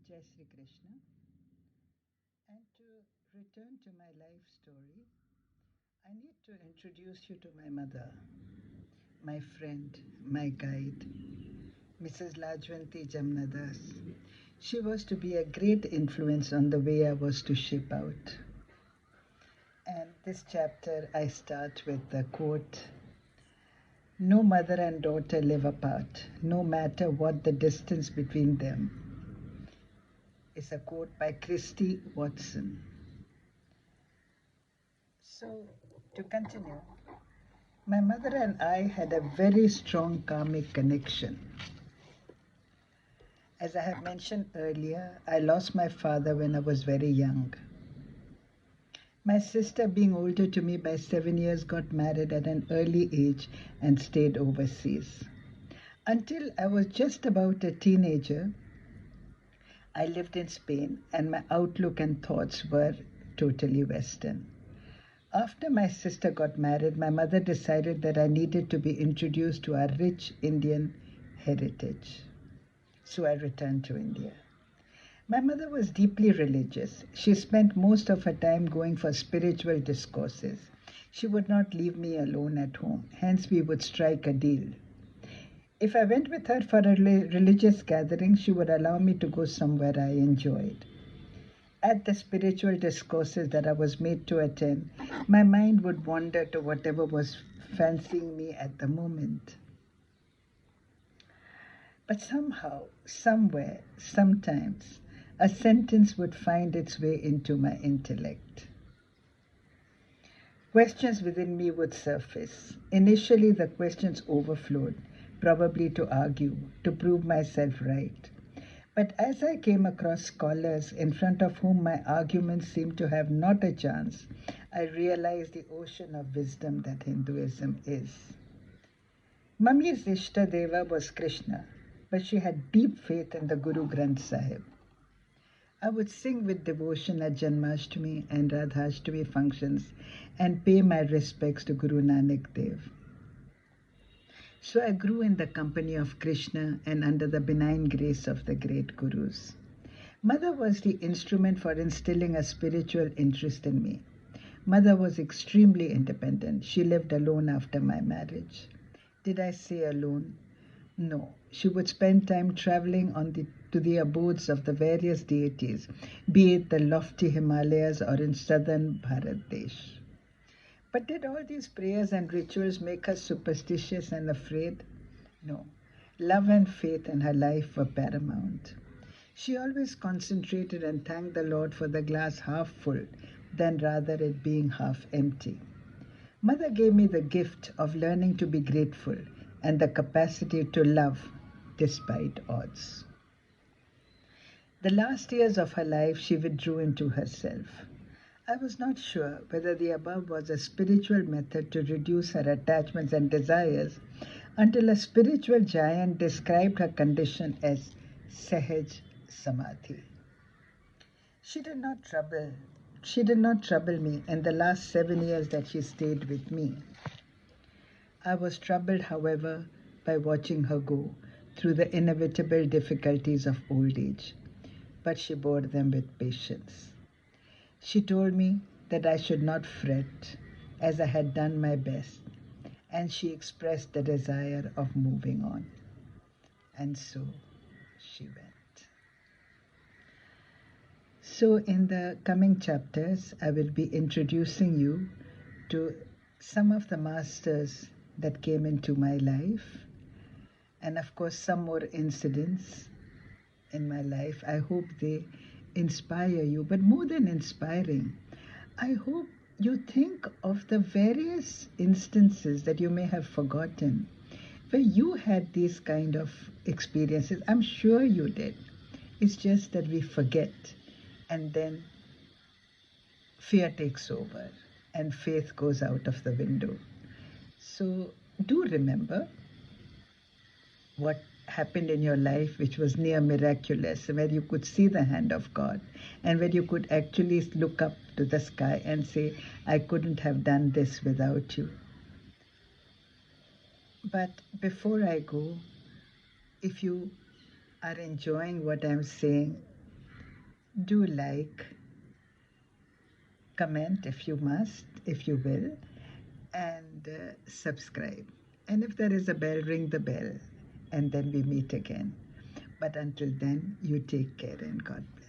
Jai Sri Krishna. And to return to my life story, I need to introduce you to my mother, my friend, my guide, Mrs. Lajwanti Jamnadas. She was to be a great influence on the way I was to shape out. And this chapter, I start with the quote: "No mother and daughter live apart, no matter what the distance between them." Is a quote by Christy Watson. So, to continue, my mother and I had a very strong karmic connection. As I have mentioned earlier, I lost my father when I was very young. My sister, being older to me by 7 years, got married at an early age and stayed overseas. Until I was just about a teenager, I lived in Spain and my outlook and thoughts were totally Western. After my sister got married, my mother decided that I needed to be introduced to our rich Indian heritage. So I returned to India. My mother was deeply religious. She spent most of her time going for spiritual discourses. She would not leave me alone at home, hence, we would strike a deal. If I went with her for a religious gathering, she would allow me to go somewhere I enjoyed. At the spiritual discourses that I was made to attend, my mind would wander to whatever was fancying me at the moment. But somehow, somewhere, sometimes, a sentence would find its way into my intellect. Questions within me would surface. Initially, the questions overflowed, probably to argue, to prove myself right. But as I came across scholars in front of whom my arguments seemed to have not a chance, I realized the ocean of wisdom that Hinduism is. Mummy's Ishta Deva was Krishna, but she had deep faith in the Guru Granth Sahib. I would sing with devotion at Janmashtami and Radhashtami functions and pay my respects to Guru Nanak Dev. So I grew in the company of Krishna and under the benign grace of the great Gurus. Mother was the instrument for instilling a spiritual interest in me. Mother was extremely independent. She lived alone after my marriage. Did I say alone? No. She would spend time traveling to the abodes of the various deities, be it the lofty Himalayas or in southern Bharat Desh. But did all these prayers and rituals make her superstitious and afraid? No. Love and faith in her life were paramount. She always concentrated and thanked the Lord for the glass half full than rather it being half empty. Mother gave me the gift of learning to be grateful and the capacity to love despite odds. The last years of her life she withdrew into herself. I was not sure whether the above was a spiritual method to reduce her attachments and desires until a spiritual giant described her condition as Sahaj Samadhi. She did not trouble she did not trouble me in the last 7 years that she stayed with me. I was troubled, however, by watching her go through the inevitable difficulties of old age, but she bore them with patience. She told me that I should not fret, as I had done my best, and she expressed the desire of moving on. And so she went. So, in the coming chapters, I will be introducing you to some of the masters that came into my life, and of course, some more incidents in my life. I hope they inspire you, but more than inspiring, I hope you think of the various instances that you may have forgotten where you had these kind of experiences. I'm sure you did. It's just that we forget, and then fear takes over and faith goes out of the window. So do remember what happened in your life which was near miraculous, where you could see the hand of God and where you could actually look up to the sky and say, I couldn't have done this without you. But before I go, if you are enjoying what I'm saying, Do like, comment if you must, if you will, and subscribe. And if there is a bell, ring the bell, and then we meet again. But until then, you take care and God bless.